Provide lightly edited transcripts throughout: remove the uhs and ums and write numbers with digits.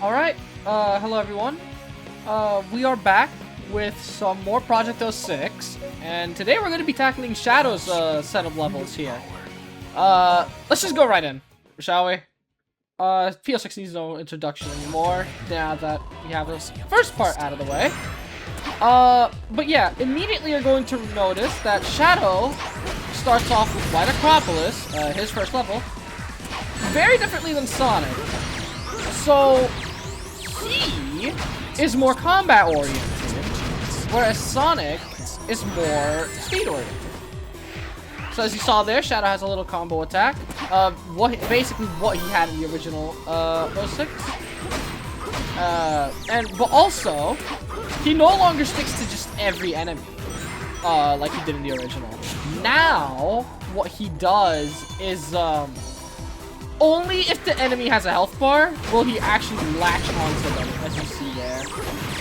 Alright, hello everyone. We are back with some more Project 06, and today we're going to be tackling Shadow's set of levels here. Let's just go right in, shall we? PO6 needs no introduction anymore, now that we have this first part out of the way. But yeah, immediately you're going to notice that Shadow starts off with White Acropolis, his first level, very differently than Sonic. So, he is more combat oriented, whereas Sonic is more speed oriented. So as you saw there, Shadow has a little combo attack. Basically what he had in the original 06. But also, he no longer sticks to just every enemy, like he did in the original. Now, what he does is, only if the enemy has a health bar will he actually latch onto them, as you see there.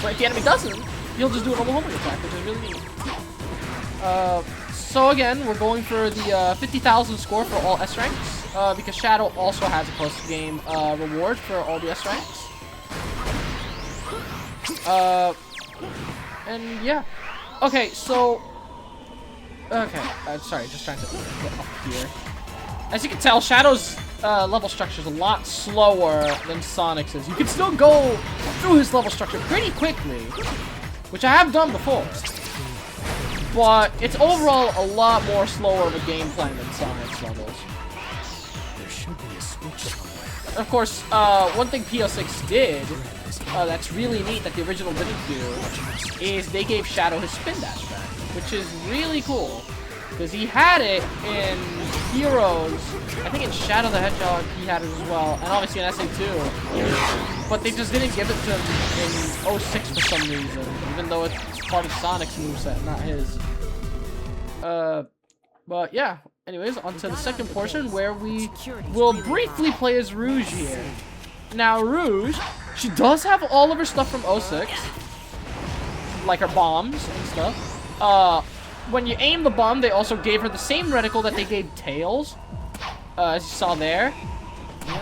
But if the enemy doesn't, he'll just do a normal homing attack, which is really neat. So again, we're going for the 50,000 score for all S ranks, because Shadow also has a post-game reward for all the S ranks. And yeah. Okay, so... Okay, sorry, just trying to get up here. As you can tell, Shadow's level structure is a lot slower than Sonic's is. You can still go through his level structure pretty quickly, which I have done before. But it's overall a lot more slower of a game plan than Sonic's levels. There should be a switch somewhere. Of course, one thing PO6 did that's really neat that the original didn't do is they gave Shadow his spin dash back, which is really cool. Because he had it in Heroes, I think in Shadow the Hedgehog he had it as well, and obviously in SA2. But they just didn't give it to him in 06 for some reason, even though it's part of Sonic's moveset, not his. But yeah, anyways, on to the second portion where we will briefly play as Rouge here. Now Rouge, she does have all of her stuff from 06, like her bombs and stuff. When you aim the bomb, they also gave her the same reticle that they gave Tails, as you saw there.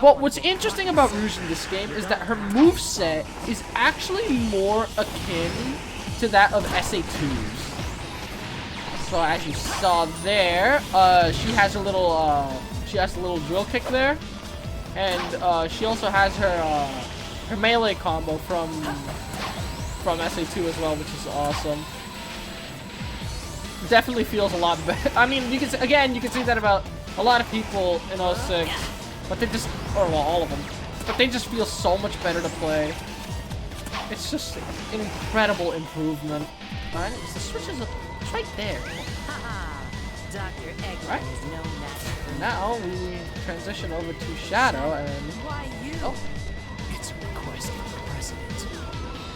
But what's interesting about Rouge in this game is that her moveset is actually more akin to that of SA2's. So as you saw there, she has a little drill kick there, and she also has her melee combo from SA2 as well, which is awesome. Definitely feels a lot better. I mean, you can see that about a lot of people in 06, but they just, or well, all of them, but they just feel so much better to play. It's just an incredible improvement. Alright, the switch is right there. Dr. Eggman Right. is no match for Now we transition over to Shadow and Why you? oh, It's a request from the president.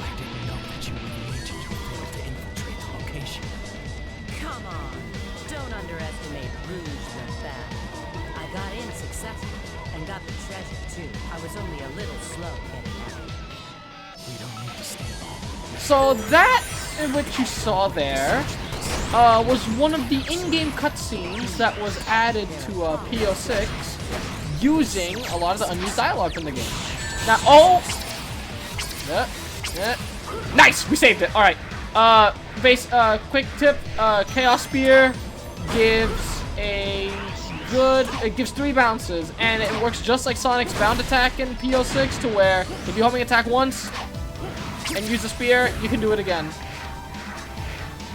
I didn't know that you would need to fail to infiltrate the location. Come on. Don't underestimate Rouge like that. I got in successfully and got the treasure too. I was only a little slow getting out. We don't need to stand on. so that in which you saw there was one of the in-game cutscenes that was added to PO6 using a lot of the unused dialogue from the game. Now, nice, we saved it. All right. Quick tip: Chaos Spear gives it gives 3 bounces, and it works just like Sonic's bound attack in PO6, to where if you homing attack once and use the spear, you can do it again.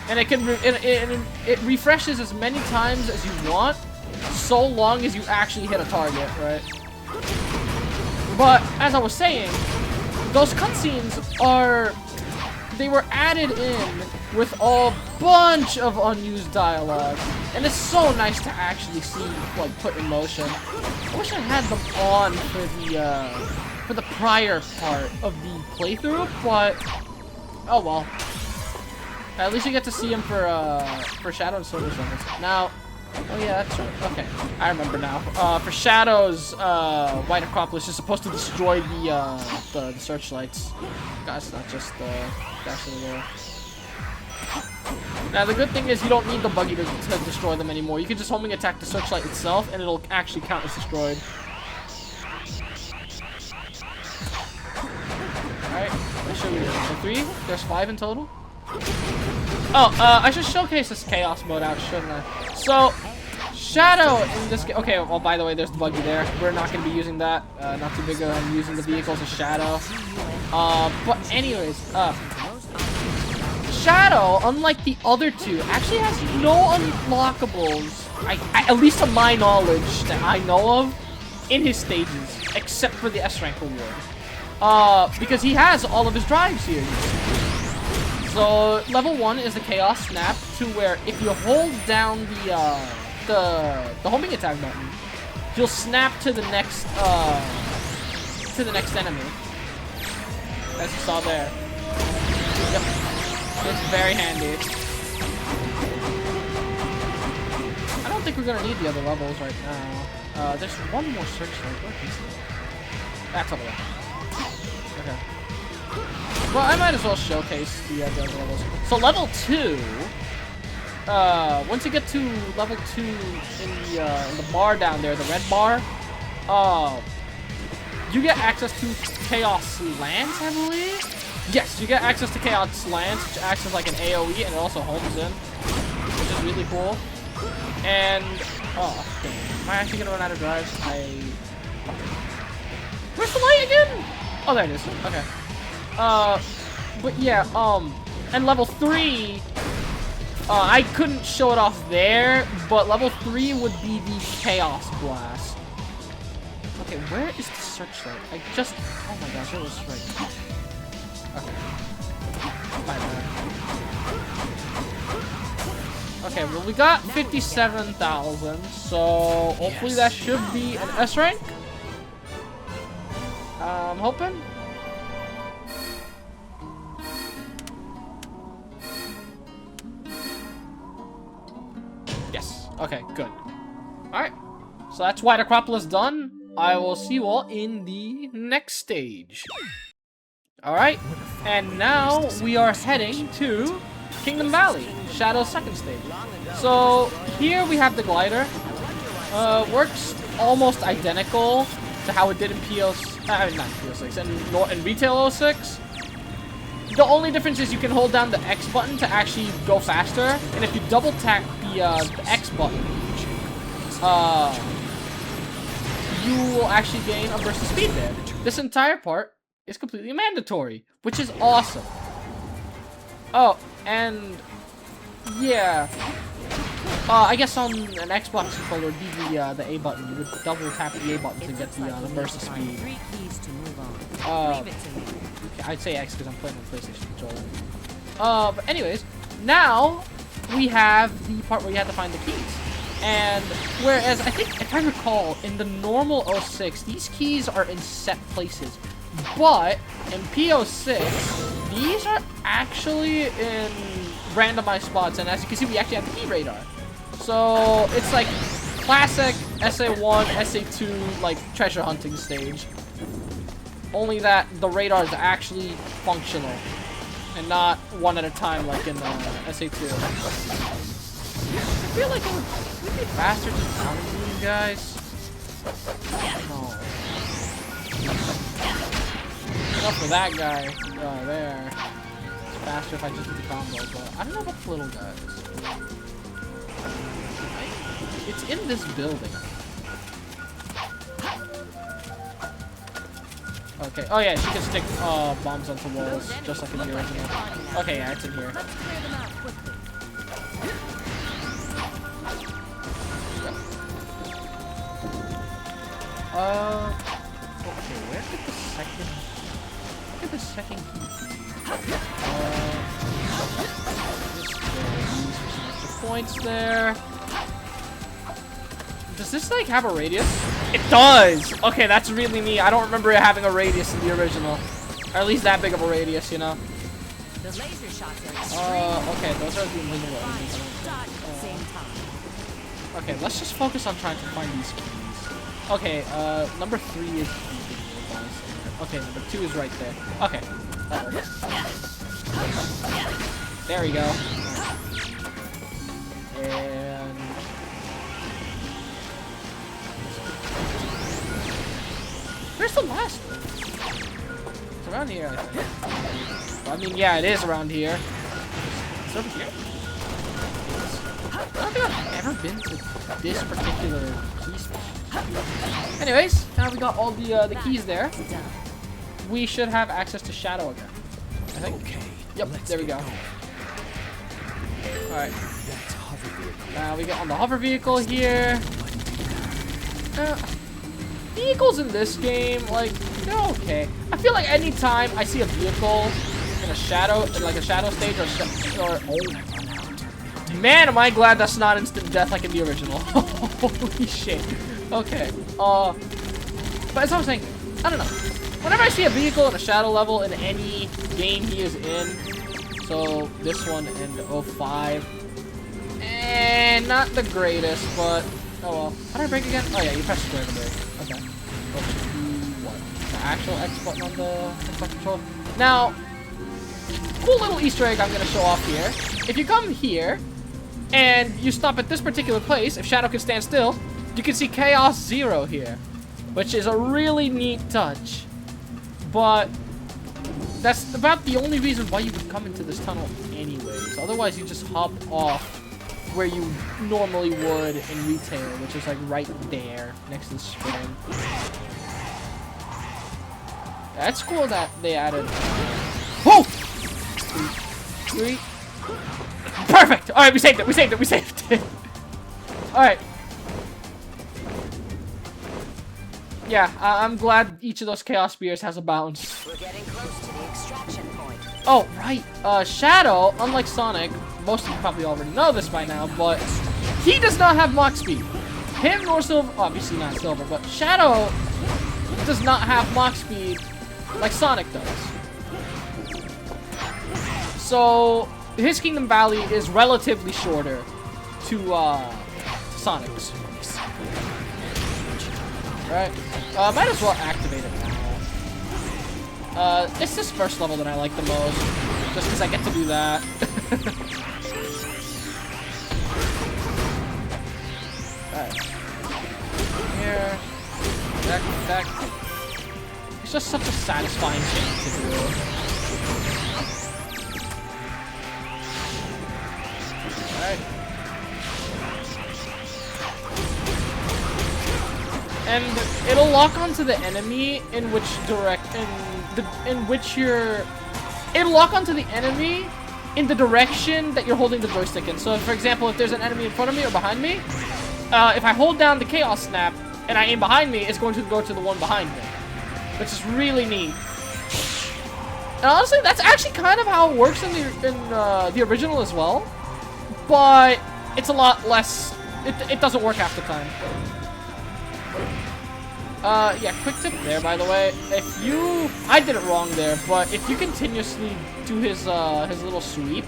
And it refreshes as many times as you want, so long as you actually hit a target, right? But as I was saying, those cutscenes they were added in with a bunch of unused dialogue, and it's so nice to actually see, like, put in motion. I wish I had them on for the prior part of the playthrough, but oh well. At least you get to see him for Shadow and Silver's levels. Now, oh yeah, that's right. Okay, I remember now. For Shadow's White Acropolis is supposed to destroy the searchlights. Guys, not just dash in the air. Now the good thing is you don't need the buggy to destroy them anymore. You can just homing attack the searchlight itself, and it'll actually count as destroyed. many are we doing? So 3? There's 5 in total? Oh, I should showcase this chaos mode out, shouldn't I? So, Shadow in this game. Okay, well, by the way, there's the buggy there. We're not going to be using that. Not too big on using the vehicles as Shadow. But anyways, Shadow, unlike the other two, actually has no unlockables, at least to my knowledge, that I know of, in his stages, except for the S rank reward. Because he has all of his drives here. So level 1 is the Chaos Snap, to where if you hold down the homing attack button, you'll snap to the next enemy. As you saw there. Yep. It's very handy. I don't think we're gonna need the other levels right now. There's one more searchlight. Where is it? That's over there. Okay. Well, I might as well showcase the other levels. So level 2. Once you get to level 2 in the bar down there, the red bar, you get access to Chaos Lance, I believe? Yes, you get access to Chaos Lance, which acts as like an AoE, and it also homes in, which is really cool. And, oh, dang. Am I actually gonna run out of drives? Where's the light again? Oh, there it is. Okay. But yeah, and level 3, I couldn't show it off there, but level 3 would be the Chaos Blast. Okay, where is the searchlight? Oh my gosh, it was right. Okay. My bad. Okay, well we got 57,000, so hopefully that should be an S rank. I'm hoping. Yes. Okay, good. Alright. So that's White Acropolis done. I will see you all in the next stage. Alright. And now we are heading to Kingdom Valley, Shadow's second stage. So here we have the glider. Works almost identical to how it did in not PO6, and Retail 06. The only difference is you can hold down the X button to actually go faster, and if you double tap the X button, you will actually gain a burst of speed there. This entire part is completely mandatory, which is awesome. Oh, and yeah, I guess on an Xbox controller, would be the A button. You would double tap the A button to get the burst of speed. I'd say X because I'm playing on PlayStation controller. But anyways, now we have the part where you have to find the keys. And whereas I think, if I recall, in the normal 06, these keys are in set places. But in PO6, these are actually in randomized spots. And as you can see, we actually have the key radar. So it's like classic SA1, SA2, like treasure hunting stage. Only that the radar is actually functional and not one at a time like in SA2. I feel like it would be faster just counting these guys. No. Enough for that guy there. It's faster if I just do the combo, but I don't know about the little guys. It's in this building. Okay. Oh yeah, she can stick bombs onto walls, just like in the original. Okay, yeah, it's in here. Okay, where did the second key be? Just some extra points there. Does this like have a radius? It does! Okay, that's really neat. I don't remember it having a radius in the original. Or at least that big of a radius, you know? The laser shots okay, those are the invisible enemies. Okay, let's just focus on trying to find these keys. Okay, number 3 is... Okay, number 2 is right there. Okay. There we go. And... where's the last one? It's around here, I think. I mean, yeah, it is around here. It's over here. I don't think I've ever been to this particular key spot. Anyways, now we got all the keys there. We should have access to Shadow again. I think. Okay. Yep, there we go. Alright. Now we get on the hover vehicle here. Vehicles in this game, like, they're okay. I feel like anytime I see a vehicle in a shadow, like a shadow stage or man, am I glad that's not instant death like in the original. Holy shit. Okay. But as I was saying, I don't know. Whenever I see a vehicle in a shadow level in any game he is in, so this one and 05, and not the greatest, but oh well. How do I brake again? Oh yeah, you press square to brake. Okay. What? The actual X button on the Xbox controller. Now, cool little Easter egg I'm gonna show off here. If you come here and you stop at this particular place, if Shadow can stand still, you can see Chaos 0 here, which is a really neat touch. But that's about the only reason why you would come into this tunnel anyways. Otherwise, you just hop off where you normally would in retail, which is like right there next to the spring. That's cool that they added. Whoa! Three. Perfect! Alright, we saved it, we saved it, we saved it. Alright. Yeah, I'm glad each of those Chaos Spears has a bounce. We're getting close to the extraction point. Oh, right. Shadow, unlike Sonic, most of you probably already know this by now, but he does not have Mach Speed. Him nor Silver, obviously not Silver, but Shadow does not have Mach Speed like Sonic does. So, his Kingdom Valley is relatively shorter to Sonic's. Right? Might as well activate it now. It's this first level that I like the most, just because I get to do that. Alright. Here. Back. It's just such a satisfying thing to do. Alright. And it'll lock onto the enemy in which it'll lock onto the enemy in the direction that you're holding the joystick in. So for example, if there's an enemy in front of me or behind me, if I hold down the Chaos Snap and I aim behind me, it's going to go to the one behind me, which is really neat. And honestly, that's actually kind of how it works in the original as well, but it's a lot less. It doesn't work half the time. Yeah, quick tip there, by the way. I did it wrong there, but if you continuously do his little sweep,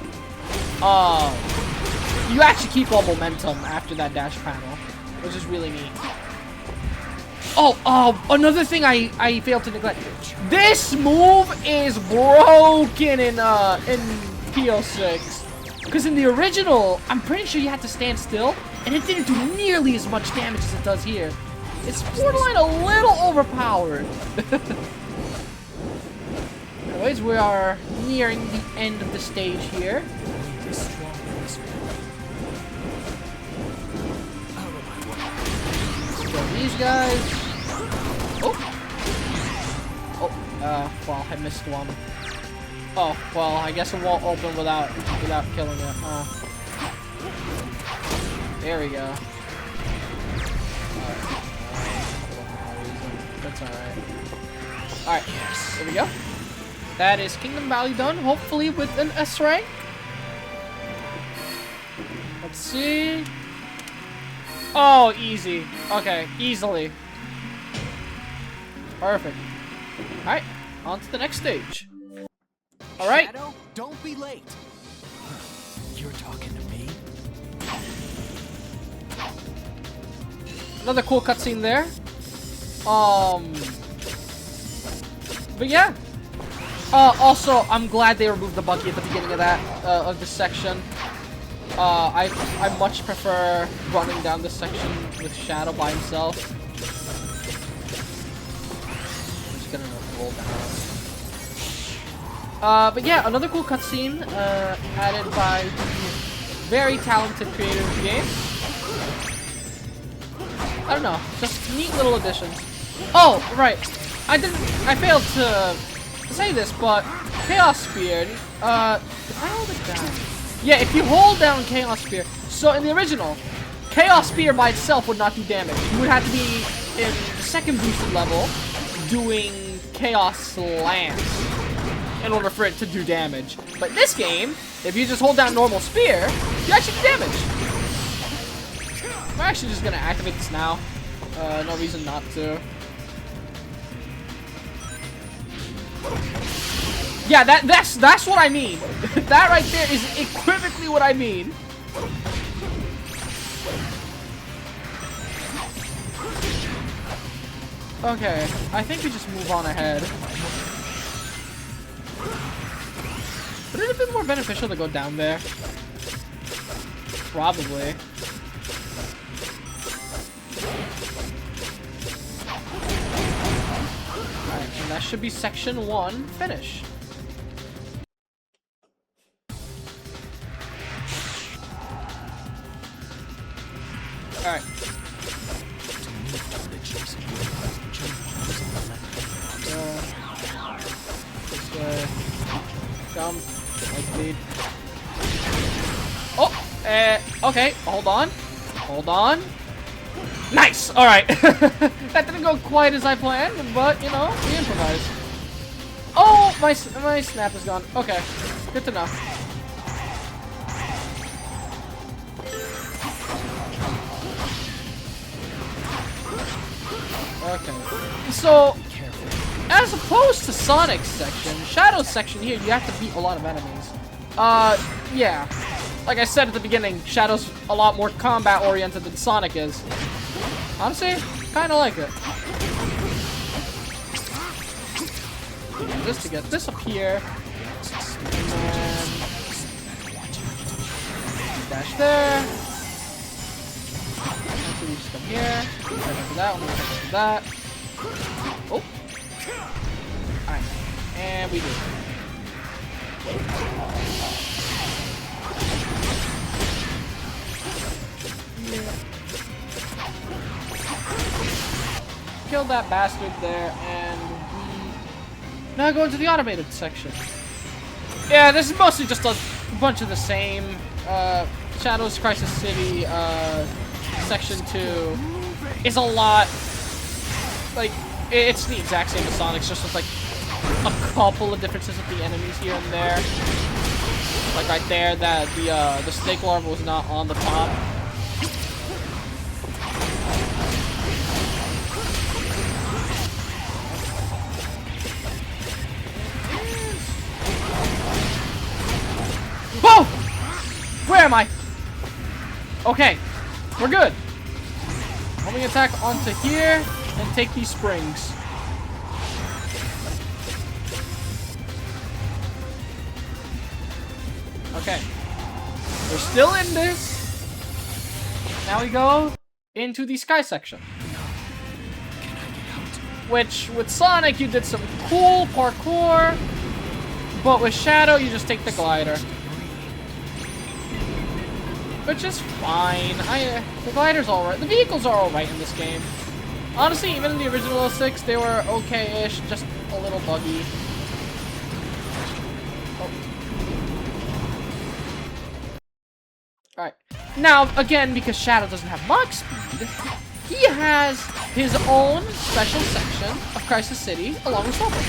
you actually keep all momentum after that dash panel, which is really neat. Oh, another thing I failed to neglect. This move is broken in PO6, because in the original, I'm pretty sure you had to stand still, and it didn't do nearly as much damage as it does here. It's borderline a little overpowered. Anyways, we are nearing the end of the stage here. Let's kill these guys. Well, I missed one. Oh, well, I guess it won't open without killing it. There we go. That's alright. Alright, there we go. That is Kingdom Valley done, hopefully with an S rank. Let's see. Oh, easy. Okay, easily. Perfect. Alright, on to the next stage. Alright. Shadow, don't be late. You're talking to me? Another cool cutscene there. But yeah. Also, I'm glad they removed the buggy at the beginning of this section. I much prefer running down this section with Shadow by himself. I'm just gonna roll down. But yeah, another cool cutscene added by the very talented creator of the game. I don't know, just neat little additions. Oh, right. I failed to say this, but Chaos Spear, if I hold it down. Yeah, if you hold down Chaos Spear, so in the original, Chaos Spear by itself would not do damage. You would have to be in the second boosted level doing Chaos Slams in order for it to do damage. But in this game, if you just hold down normal Spear, you actually do damage. I'm actually just gonna activate this now. No reason not to. Yeah, that's what I mean. That right there is equivocally what I mean. Okay, I think we just move on ahead. Would it have been more beneficial to go down there? Probably. Alright, and that should be section 1 finished. Alright. This way. Jump. Like lead. Oh! Okay. Hold on. Hold on. Nice! Alright. That didn't go quite as I planned, but, you know, we improvised. Oh! My snap is gone. Okay. Good to know. Okay. So, as opposed to Sonic's section, Shadow's section here, you have to beat a lot of enemies. Yeah. Like I said at the beginning, Shadow's a lot more combat-oriented than Sonic is. Honestly, kinda like it. Just to get this up here. And then... dash there. So we just come here. Right after that, one more after that. Oh. Alright. And we do. Yeah. Kill that bastard there, and we now go into the automated section. Yeah, this is mostly just a bunch of the same. Shadows Crisis City, Section 2 is a lot, like, it's the exact same as Sonic's, just with, like, a couple of differences with the enemies here and there. Like right there, that the snake larva was not on the top. Whoa! Where am I? Okay, we're good. Homing attack onto here and take these springs. Okay, we're still in this. Now we go into the sky section. Which, with Sonic, you did some cool parkour, but with Shadow, you just take the glider. Which is fine. The glider's alright. The vehicles are alright in this game. Honestly, even in the original 06, they were okay-ish, just a little buggy. Oh. Alright. Now, again, because Shadow doesn't have Mach speed, he has his own special section of Crisis City along with Silver.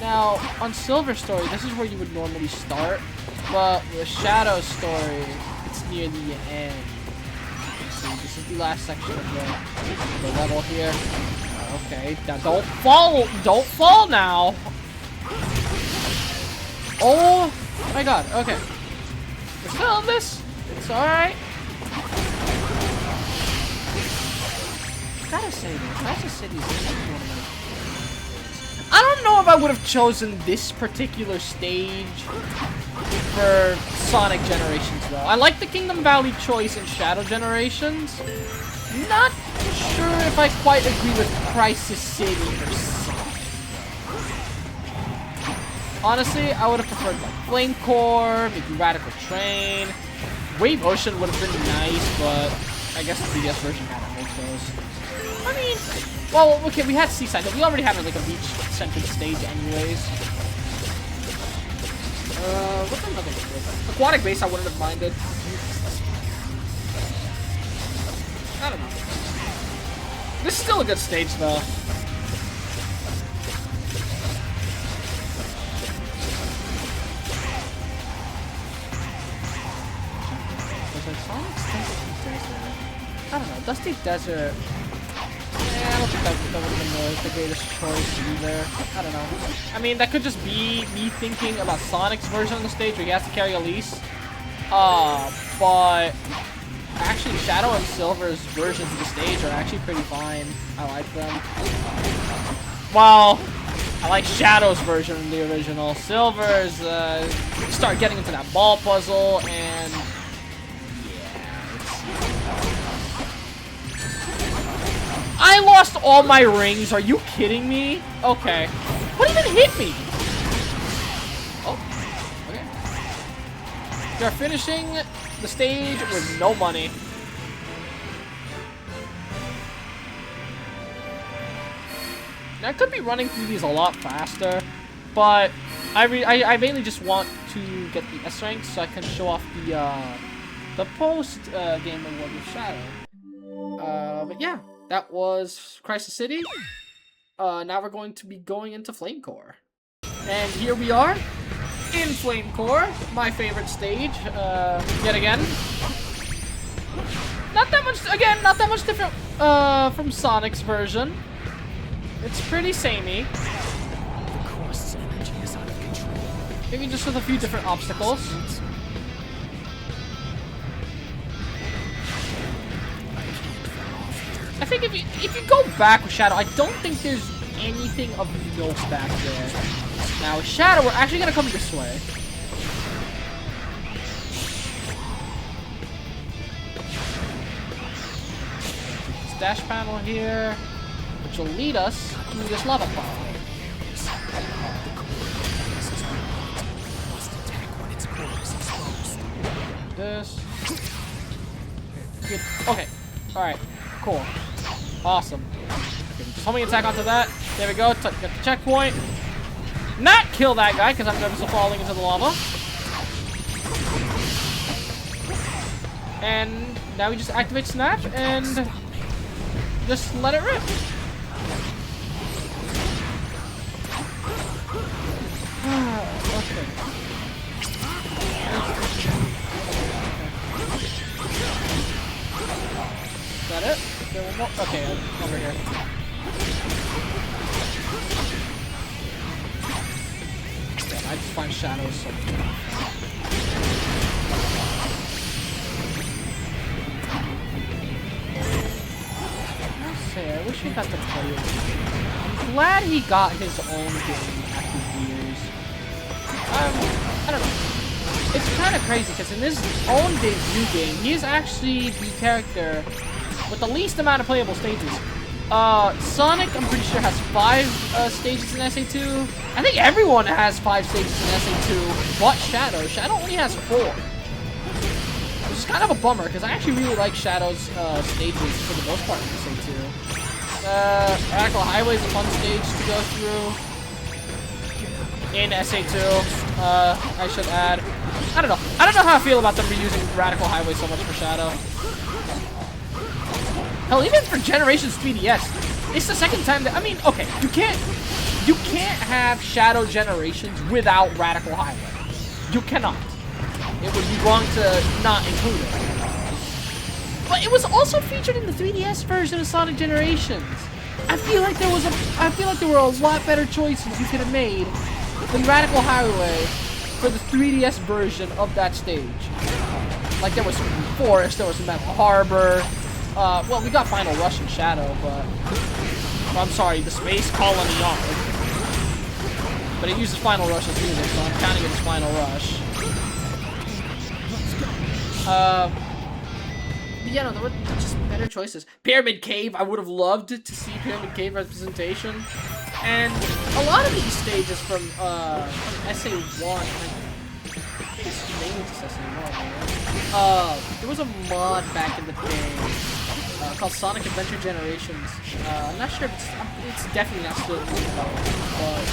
Now, on Silver Story, this is where you would normally start, but with Shadow Story, it's near the end. Let's see, this is the last section of the level here. Okay, now don't fall now! Oh my god, okay. We're still in this, it's alright. Gotta say though, Crisis City is one of my... I don't know if I would have chosen this particular stage for Sonic Generations, though. I like the Kingdom Valley choice in Shadow Generations. Not sure if I quite agree with Crisis City or something. Honestly, I would have preferred like Flame Core, maybe Radical Train. Wave Ocean would have been nice, but I guess the 3DS version had all of those. I mean, well, okay, we had Seaside, but we already had like a beach-centric stage anyways. What's another one? Aquatic Base I wouldn't have minded. I don't know. This is still a good stage, though. I don't know. Dusty Desert. Yeah, I don't think that would have been the greatest choice either. I don't know. I mean, that could just be me thinking about Sonic's version of the stage where he has to carry Elise. But actually, Shadow and Silver's versions of the stage are actually pretty fine. I like them. Well, I like Shadow's version of the original. Silver's, start getting into that ball puzzle, and I lost all my rings. Are you kidding me? Okay. What even hit me? Oh, okay. You're finishing the stage with no money. Now, I could be running through these a lot faster, but I mainly just want to get the S rank so I can show off the post game award with Shadow. But yeah, that was Crisis City. Now we're going to be going into Flame Core, and here we are in Flame Core, my favorite stage. Yet again, not that much different from Sonic's version. It's pretty samey. The Quest's energy is out of control. Maybe just with a few different obstacles. I think if you go back with Shadow, I don't think there's anything of note back there. Now with Shadow, we're actually gonna come this way. Dash panel here, which will lead us to this lava pile. This. Good. Okay. Alright. Cool. Awesome. Okay, just homing attack onto that. There we go. Get the checkpoint. Not kill that guy because I'm nervous of falling into the lava. And now we just activate Snap and just let it rip. Okay. Is that it? Is there one more? Okay, over here. Damn, I just find shadows so cool. I wish he got to play it. I'm glad he got his own game after years. I don't know. It's kind of crazy because in his own debut game, he is actually the character with the least amount of playable stages. Sonic, I'm pretty sure, has 5 stages in SA2. I think everyone has 5 stages in SA2, but Shadow. Shadow only has 4. Which is kind of a bummer, because I actually really like Shadow's stages for the most part in SA2. Radical Highway is a fun stage to go through in SA2. I should add. I don't know how I feel about them reusing Radical Highway so much for Shadow. Hell, even for Generations 3DS, it's the second time that, I mean, okay, you can't have Shadow Generations without Radical Highway. You cannot. It would be wrong to not include it. But it was also featured in the 3DS version of Sonic Generations. I feel like there were a lot better choices you could have made than Radical Highway for the 3DS version of that stage. Like there was Forest, there was Metal Harbor. Well, we got Final Rush and Shadow, but I'm sorry, the Space Colony Yard. But it uses Final Rush's music, so I'm counting it as Final Rush. yeah, no, there were just better choices. Pyramid Cave, I would have loved to see Pyramid Cave representation. And a lot of these stages from SA1, I think it's mainly just SA1, there was a mod back in the day called Sonic Adventure Generations. I'm not sure if it's definitely not still in development, but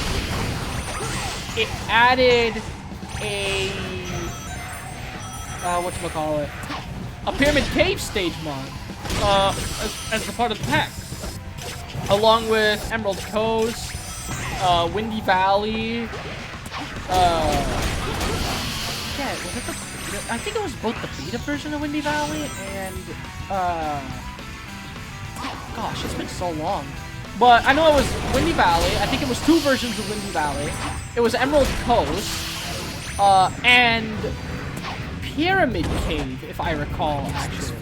it added a whatchamacallit, a Pyramid Cave stage mod as a part of the pack, along with Emerald Coast, Windy Valley. Yeah, was it I think it was both the beta version of Windy Valley and gosh, it's been so long. But I know it was Windy Valley. I think it was 2 versions of Windy Valley. It was Emerald Coast, and Pyramid Cave, if I recall, actually.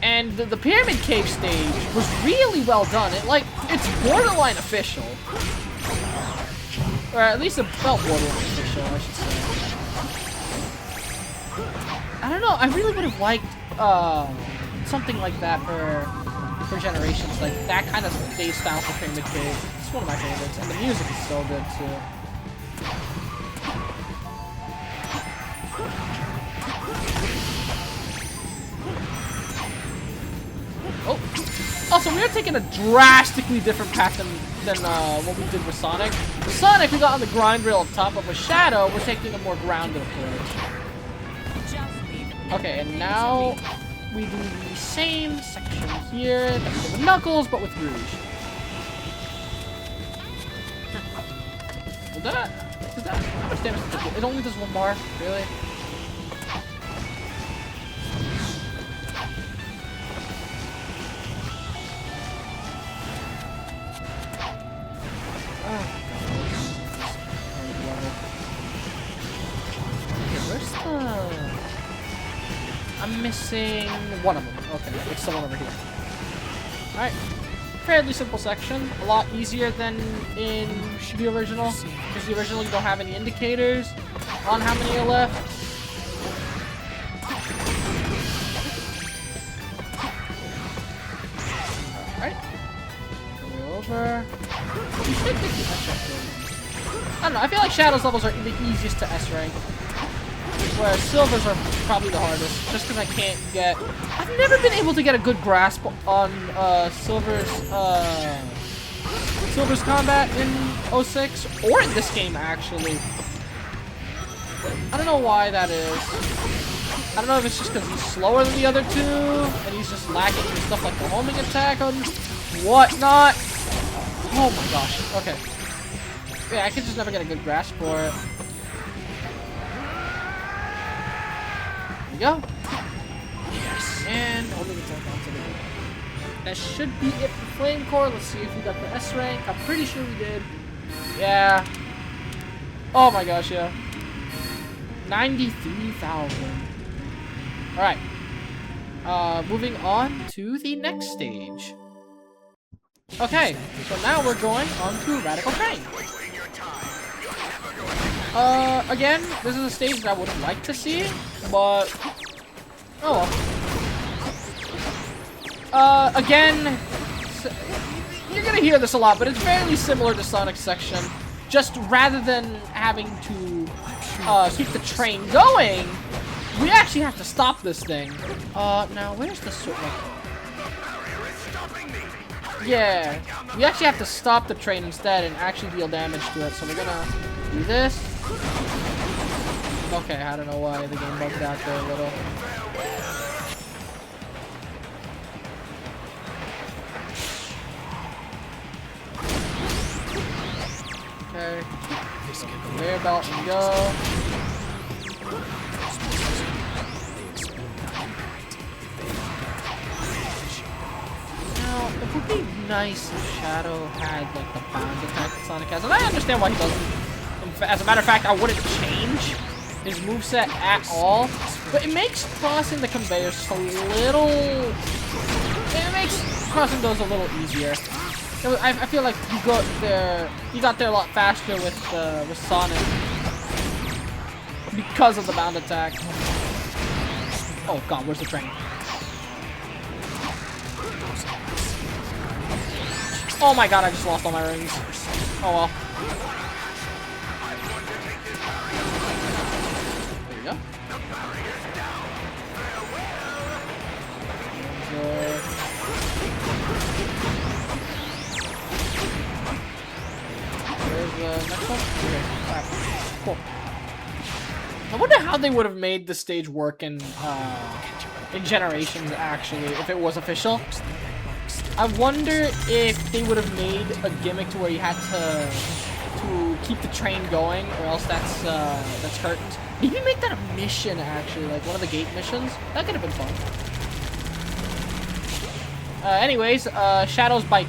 And the Pyramid Cave stage was really well done. It's borderline official. Or at least it felt borderline official, I should say. I don't know, I really would have liked something like that for Generations, like that kind of stage style for Pyramid Cave. It's one of my favorites, and the music is so good too. Oh, also we are taking a drastically different path than what we did with Sonic. With Sonic, we got on the grind rail up top, but with Shadow, we're taking a more grounded approach. Okay, and now we do the same section here that we did with Knuckles, but with Rouge. Well, how much damage did it do? It only does 1 bar? Really? I'm missing one of them. Okay, it's the one over here. Alright. Fairly simple section. A lot easier than in the original. Because the original you don't have any indicators on how many are left. Alright. Go over. You should get the S rank. I don't know, I feel like Shadow's levels are the easiest to S rank. Whereas Silver's are probably the hardest, just because I can't get... I've never been able to get a good grasp on Silver's combat in 06, or in this game, actually. I don't know why that is. I don't know if it's just because he's slower than the other two, and he's just lacking in stuff like the homing attack and whatnot. Oh my gosh, okay. Yeah, I could just never get a good grasp for it. Go. Yes. And only the attack onto the game. That should be it for Flame Core. Let's see if we got the S rank. I'm pretty sure we did. Yeah. Oh my gosh, yeah. 93,000. Alright. Moving on to the next stage. Okay, so now we're going on to Radical Train. Again, this is a stage that I would have liked to see, but oh well. Again, you're gonna hear this a lot, but it's fairly similar to Sonic's section. Just rather than having to keep the train going, we actually have to stop this thing. Now where's the sort of... Yeah, we actually have to stop the train instead and actually deal damage to it. So we're gonna do this. Okay, I don't know why the game bugged out there a little. Okay. Conveyor belt and go. Now, it would be nice if Shadow had like the bound attack that Sonic has, and I understand why he doesn't. As a matter of fact, I wouldn't change his moveset at all, but it makes crossing the conveyor just a little... It makes crossing those a little easier. I feel like you got there a lot faster with Sonic because of the bound attack. Oh god, where's the train? Oh my god, I just lost all my rings. Oh well. There you go. Where's the next one? Okay. Alright. Cool. I wonder how they would have made the stage work in Generations, actually, if it was official. I wonder if they would have made a gimmick to where you had to keep the train going, or else that's curtains. Maybe make that a mission, actually, like one of the gate missions. That could have been fun. Anyways, Shadow's bike.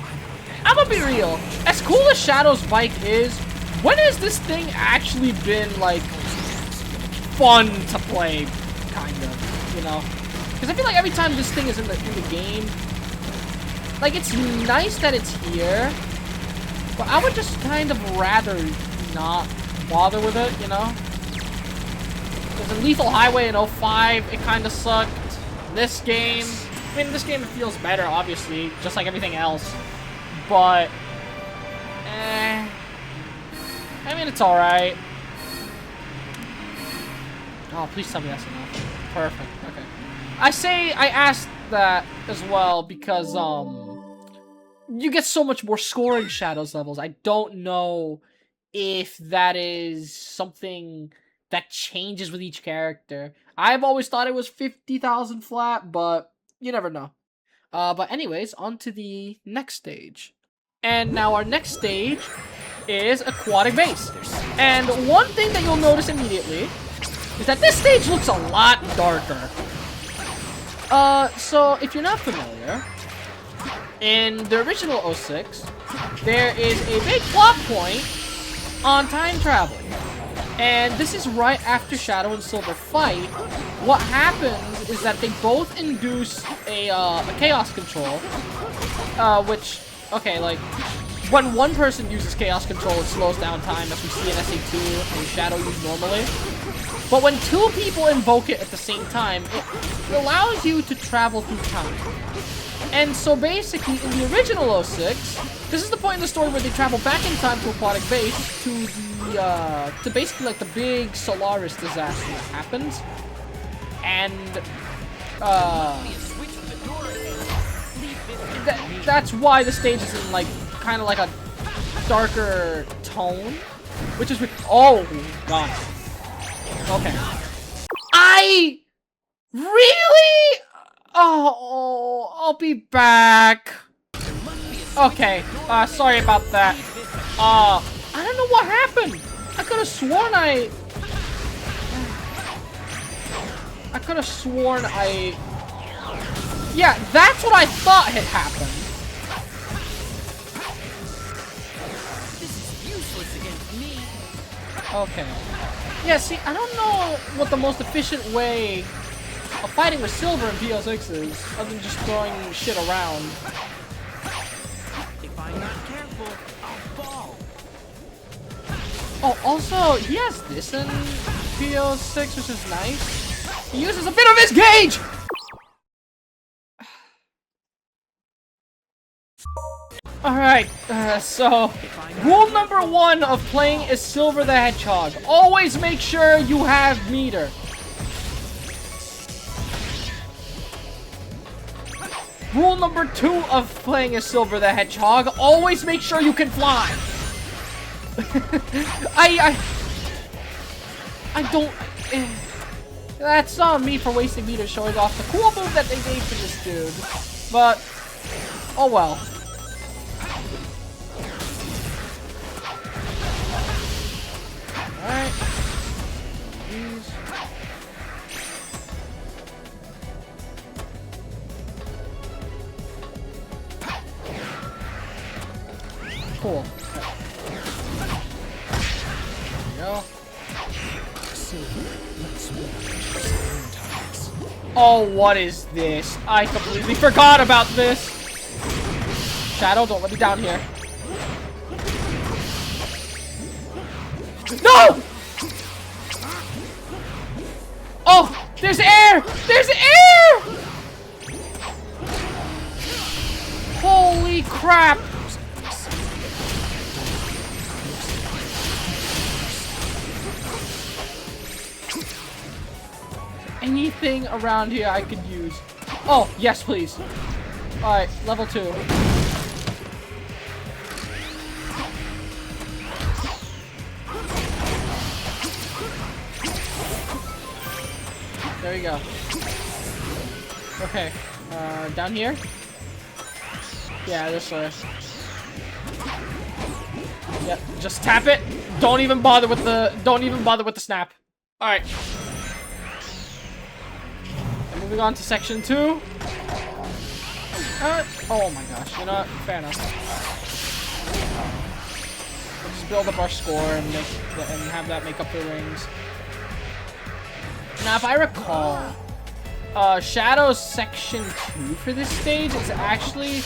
I'm gonna be real. As cool as Shadow's bike is, when has this thing actually been, like, fun to play, kind of, you know? Because I feel like every time this thing is in the game, like, it's nice that it's here, but I would just kind of rather not bother with it, you know? Because in Lethal Highway in 05, it kind of sucked. This game, I mean, this game feels better, obviously, just like everything else, but, I mean, it's alright. Oh, please tell me that's enough. Perfect, okay. I asked that as well because, you get so much more scoring Shadows levels. I don't know if that is something that changes with each character. I've always thought it was 50,000 flat, but you never know. But anyways, on to the next stage. And now our next stage is Aquatic Base. And one thing that you'll notice immediately is that this stage looks a lot darker. So if you're not familiar, in the original 06, there is a big plot point on time travel. And this is right after Shadow and Silver fight. What happens is that they both induce a Chaos Control, which, okay, like, when one person uses Chaos Control, it slows down time, as we see in SA2 and Shadow use normally. But when two people invoke it at the same time, it allows you to travel through time. And so basically, in the original 06, this is the point in the story where they travel back in time to Aquatic Base to the, to basically like the big Solaris disaster that happens. And, that's why the stage is in like, kind of like a darker tone, which is, oh god. Okay. Really? Oh, I'll be back. Okay, sorry about that. I don't know what happened. I could have sworn yeah, that's what I thought had happened. This is useless against me. Okay. Yeah, see, I don't know what the most efficient way of fighting with Silver in PO6 is, other than just throwing shit around. If I'm not careful, I'll fall. Oh, also, he has this in PO6, which is nice. He uses a bit of his gauge! Alright, so, rule number 1 of playing as Silver the Hedgehog. Always make sure you have meter. Rule number 2 of playing as Silver the Hedgehog, always make sure you can fly. I don't... That's on me for wasting meter showing off the cool move that they gave to this dude. But, oh well. Alright. Cool. There we go. Oh, what is this? I completely forgot about this. Shadow, don't let me down here. No! Oh! There's air! There's air! Holy crap! Anything around here I could use. Oh, yes, please. Alright, level 2. There we go. Okay, down here? Yeah, this way. Yep, just tap it. Don't even bother with the snap. Alright. Moving on to section 2. Oh my gosh, you know what? Fair enough. Let's just build up our score and have that make up the rings. Now, if I recall, Shadow's section 2 for this stage is actually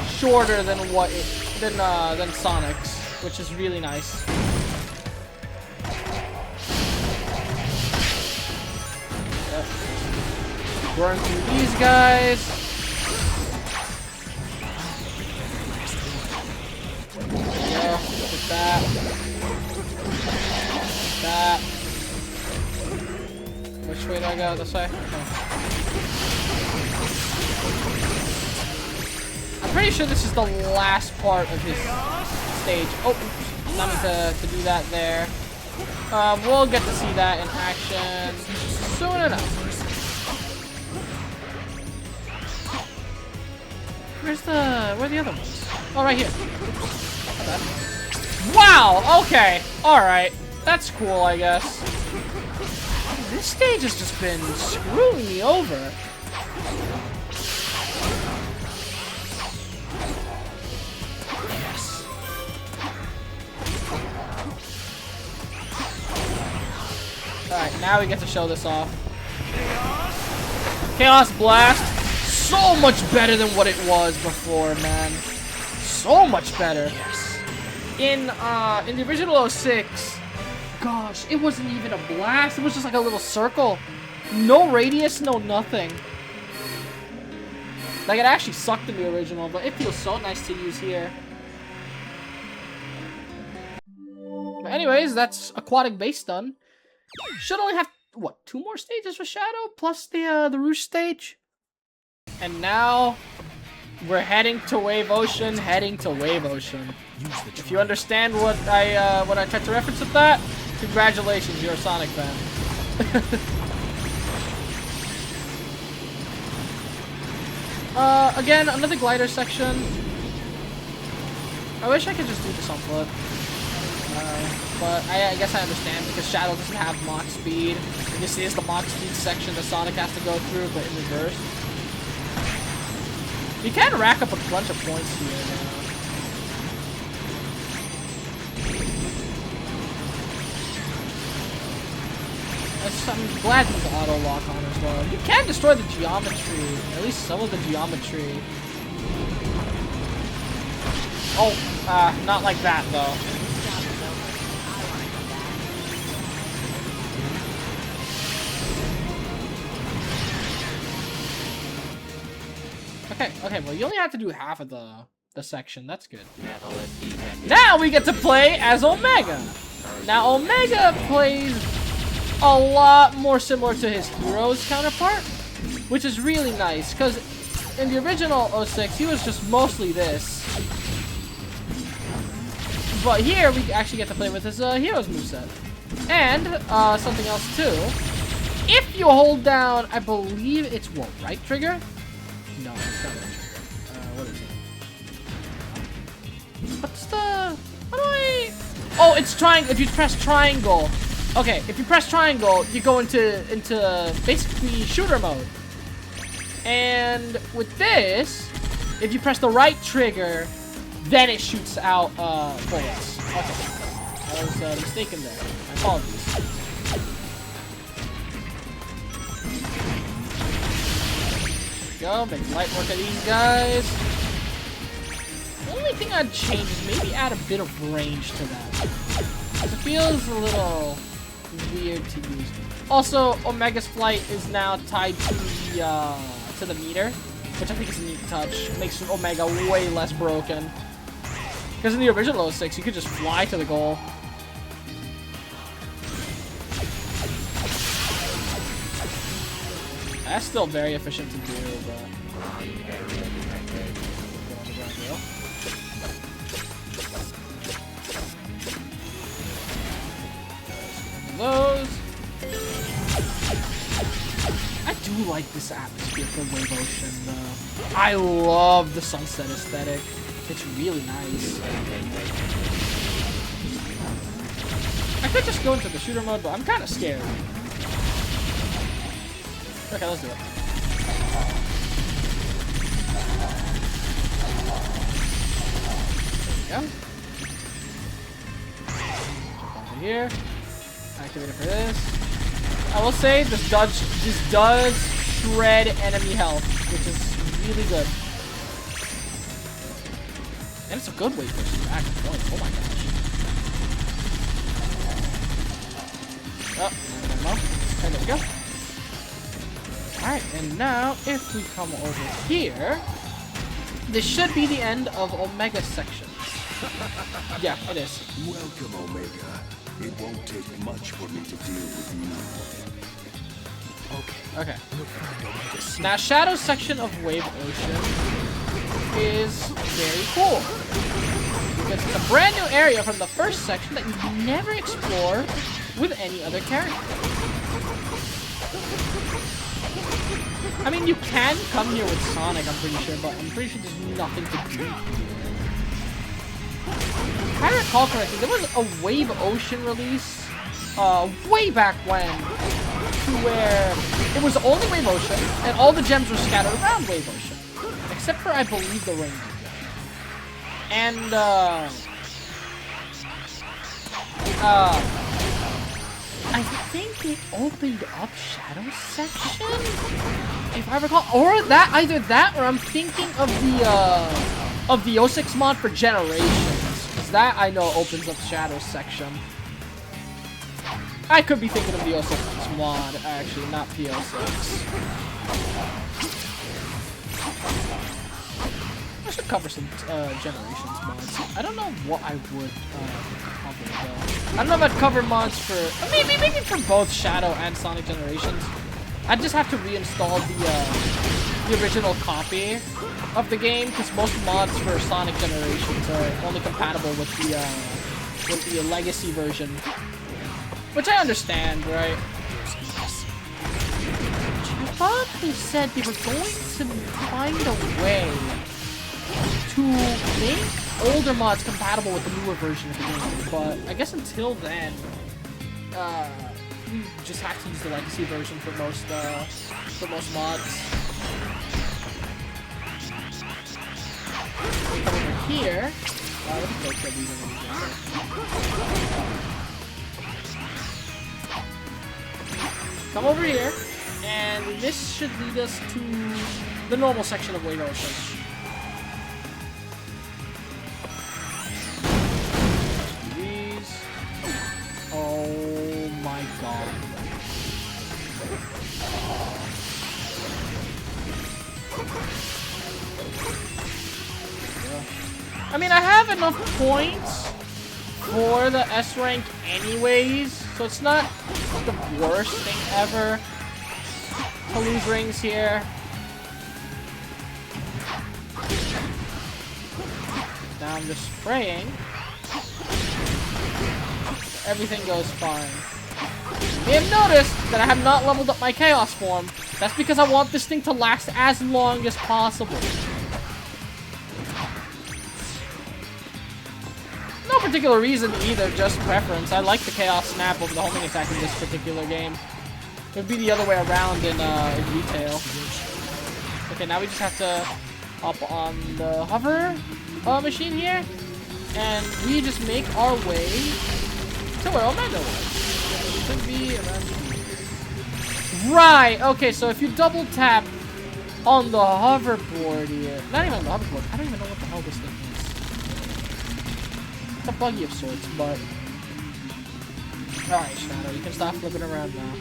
shorter than than Sonic's, which is really nice. Yep. Burn through these guys. Yeah, with that. That. Which way do I go? This way? Okay. I'm pretty sure this is the last part of his stage. Oh, not meant to do that there. We'll get to see that in action soon enough. Where are the other ones? Oh, right here. Wow, okay. Alright. That's cool, I guess. This stage has just been screwing me over. Yes. Alright, now we get to show this off. Chaos Blast. So much better than what it was before, man. So much better. Yes. In the original 06, gosh, it wasn't even a blast. It was just like a little circle. No radius, no nothing. Like, it actually sucked in the original, but it feels so nice to use here. But anyways, that's Aquatic Base done. Should only have, what, 2 more stages for Shadow, plus the Rouge stage? And now, we're heading to Wave Ocean, If you understand what I tried to reference with that, congratulations, you're a Sonic fan. Again, another glider section. I wish I could just do this on foot. But I guess I understand, because Shadow doesn't have Mach speed. And this is the Mach speed section that Sonic has to go through, but in reverse. You can rack up a bunch of points here now. I'm glad he's auto lock on as well. You can destroy the geometry, at least some of the geometry. Oh, not like that though. Okay, well, you only have to do half of the section. That's good. Now we get to play as Omega. Now, Omega plays a lot more similar to his Heroes counterpart, which is really nice, because in the original 06, he was just mostly this. But here, we actually get to play with his Heroes moveset. And, something else too. If you hold down, I believe it's what, right trigger? No, it's not right trigger. What is it? What's the... How do I... Oh, it's triangle. If you press triangle. Okay, if you press triangle, you go into basically shooter mode. And with this, if you press the right trigger, then it shoots out bullets. Okay, I was mistaken there. My apologies. Go, make light work of these guys. The only thing I'd change is maybe add a bit of range to that. Because it feels a little weird to use. Also, Omega's flight is now tied to the meter, which I think is a neat touch. It makes Omega way less broken. Because in the original 06, you could just fly to the goal. That's still very efficient to do, but... Those. I do like this atmosphere for Wave Ocean, though. I love the sunset aesthetic. It's really nice. I could just go into the shooter mode, but I'm kind of scared. Okay, let's do it. There we go. Jump onto here. Activate it for this. I will say this does shred enemy health, which is really good. And it's a good way for some active points. Oh my gosh. Oh, and there we go. Alright, and now if we come over here, this should be the end of Omega section. Yeah, it is. Welcome, Omega. It won't take much for me to deal with you. Okay. Now, Shadow's section of Wave Ocean is very cool. Because it's a brand new area from the first section that you never explore with any other character. I mean, you can come here with Sonic, I'm pretty sure, but I'm pretty sure there's nothing to do here. If I recall correctly, there was a Wave Ocean release way back when, to where it was only Wave Ocean, and all the gems were scattered around Wave Ocean, except for, I believe, the Rainbow Gem. And, I think they opened up Shadow section, if I recall, or that, either that, or I'm thinking of the 06 mod for Generations. That, I know, opens up Shadow section. I could be thinking of the 06 mod, actually, not P06. I should cover some Generations mods. I don't know what I would cover, though. I don't know if I'd cover mods for... Maybe for both Shadow and Sonic Generations. I'd just have to reinstall the original copy of the game, because most mods for Sonic Generations are only compatible with the legacy version, which I understand, right? I thought they said they were going to find a way to make older mods compatible with the newer version of the game, but I guess until then, you just have to use the legacy version for most mods. Come over here. Let me go kill these enemies. Come over here, and this should lead us to the normal section of Wave Ocean. These. Oh my god. I mean, I have enough points for the S rank anyways, so it's not the worst thing ever to lose rings here. Now I'm just spraying. Everything goes fine. You may have noticed that I have not leveled up my Chaos form. That's because I want this thing to last as long as possible. No particular reason either, just preference. I like the Chaos Snap over the homing attack in this particular game. It would be the other way around in retail. Okay, now we just have to hop on the hover machine here, and we just make our way to where Omega was. It should be around here. Right, okay, so if you double tap on the hoverboard here, not even on the hoverboard, I don't even know what the hell this thing is. It's a buggy of sorts, but... Alright, Shadow, you can stop flipping around now.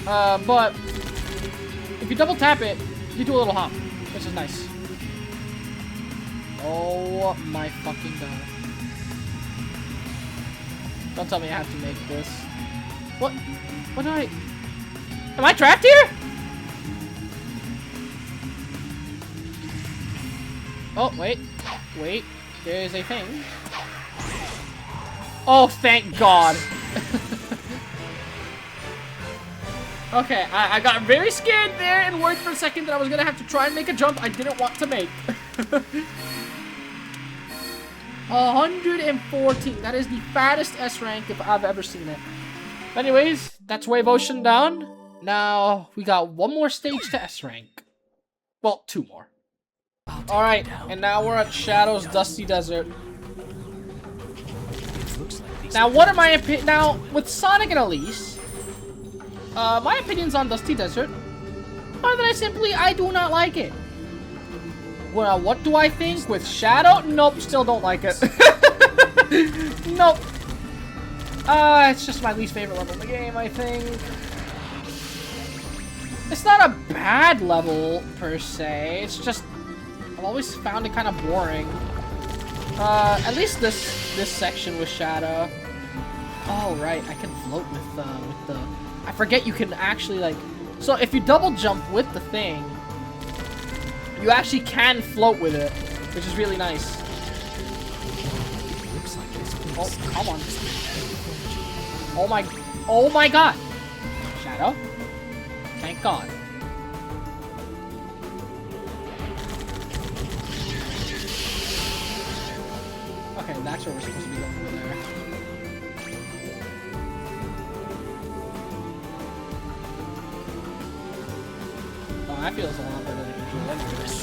But if you double tap it, you do a little hop, which is nice. Oh my fucking god. Don't tell me I have to make this. What? What did I... Am I trapped here? Oh, wait. Wait. There's a thing. Oh, thank God. Okay, I got very scared there and worried for a second that I was gonna have to try and make a jump I didn't want to make. 114. That is the fattest S rank if I've ever seen it. Anyways, that's Wave Ocean down. Now, we got one more stage to S rank. Well, two more. Alright, and now we're at Shadow's Dusty Desert. Now, what are my opinions? Now, with Sonic and Elise, my opinions on Dusty Desert are that I do not like it. Well, what do I think with Shadow? Nope, still don't like it. Nope. It's just my least favorite level in the game, I think. It's not a bad level, per se. It's just, I've always found it kind of boring. At least this section with Shadow. Oh, right, I can float with the... I forget you can actually, like... So, if you double jump with the thing, you actually can float with it, which is really nice. Oh, come on. Oh my god! Shadow? Thank God. Okay, that's where we're supposed to be going over there. Oh, that feels a lot better than usual. Anyways.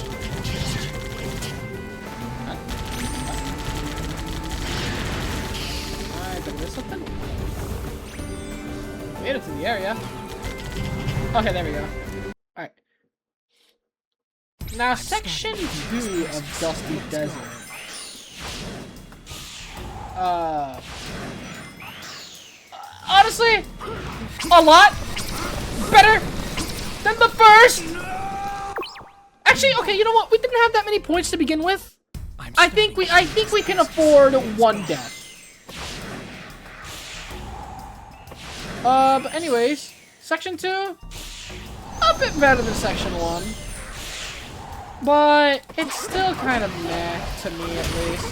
Alright, did this something? Made it to the area. Okay, there we go. Alright. Now, section 2 of Dusty Desert. Honestly, a lot better than the first. Actually, okay, you know what? We didn't have that many points to begin with. I think we can afford one death. But anyways, section 2, a bit better than section 1. But it's still kind of meh to me, at least.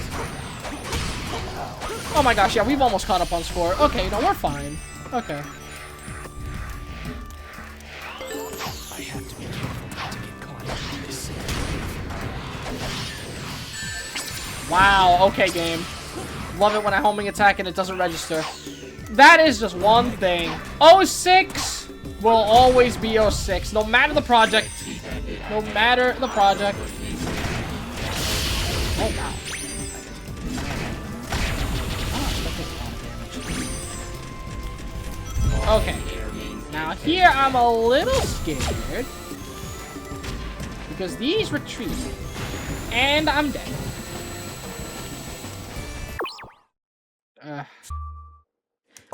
Oh my gosh, yeah, we've almost caught up on score. Okay, you know, we're fine. Okay. I have to be careful not to get caught up in this. Wow, okay, game. Love it when I homing attack and it doesn't register. That is just one thing. 06 will always be 06, no matter the project. No matter the project. Oh, wow. Okay. Now here I'm a little scared. Because these retreat. And I'm dead.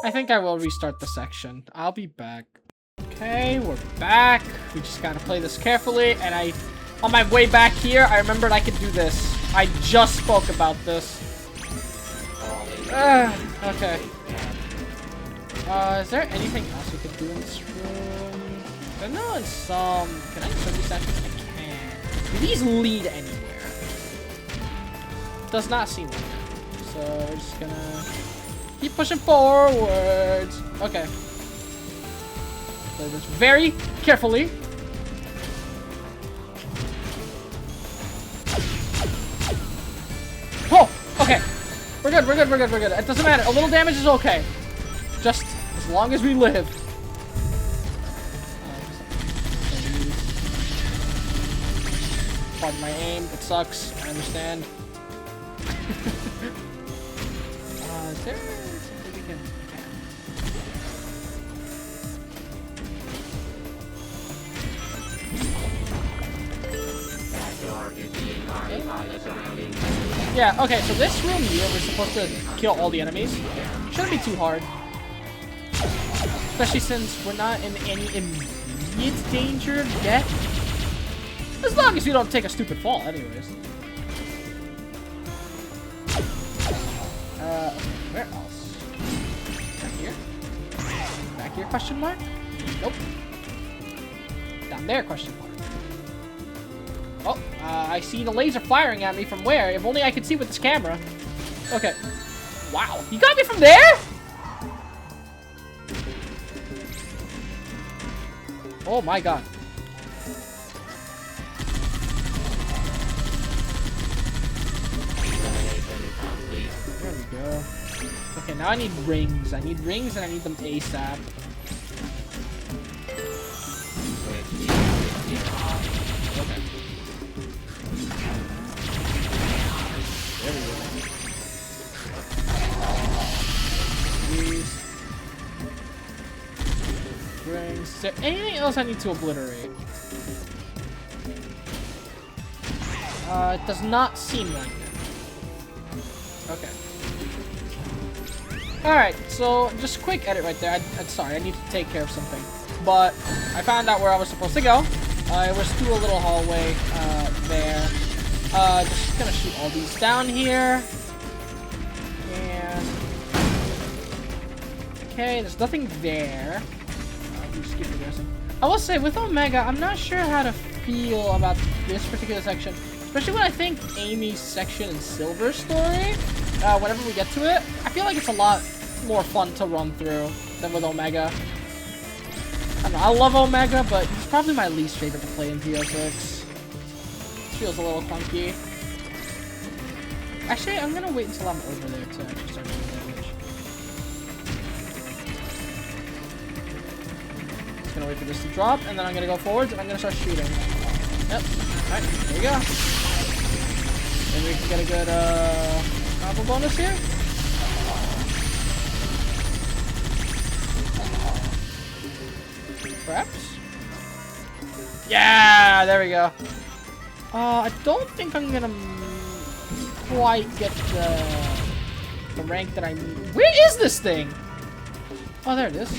I think I will restart the section. I'll be back. Okay, we're back. We just gotta play this carefully. And on my way back here, I remembered I could do this. I just spoke about this. Okay. Is there anything else we could do in this room? I know in some... Can I show these sections? I can. Do these lead anywhere? Does not seem like it. So we're just gonna keep pushing forwards. Okay. Play this very carefully. Oh! Okay. We're good, we're good, we're good, we're good. It doesn't matter. A little damage is okay. Just as long as we live. Pardon my aim. It sucks. I understand. Is there something we can... Yeah, okay, so this room here, we're supposed to kill all the enemies. Shouldn't be too hard. Especially since we're not in any immediate danger yet. As long as we don't take a stupid fall, anyways. Where else? Back here? Back here, question mark? Nope. Down there, question mark. Oh, I see the laser firing at me from where? If only I could see with this camera. Okay. Wow, you got me from there? Oh my god. There we go. Okay, now I need rings. I need rings and I need them ASAP. Okay. There we go. These. Rings. Is there anything else I need to obliterate? It does not seem like it. Okay. Alright, so just quick edit right there. I'm sorry, I need to take care of something. But I found out where I was supposed to go. It was through a little hallway there. Just gonna shoot all these down here. And... okay, there's nothing there. Just keep progressing. I will say, with Omega, I'm not sure how to feel about this particular section. Especially when I think Amy's section in Silver's story. Whenever we get to it, I feel like it's a lot more fun to run through than with Omega. I don't know, I love Omega, but it's probably my least favorite to play in PO6. It feels a little clunky. Actually, I'm gonna wait until I'm over there to actually start doing damage. Just gonna wait for this to drop, and then I'm gonna go forwards, and I'm gonna start shooting. Yep. Alright, there we go. Maybe we can get a good, combo bonus here. Perhaps? Yeah, there we go. I don't think I'm gonna quite get the rank that I need. Where is this thing? Oh, there it is.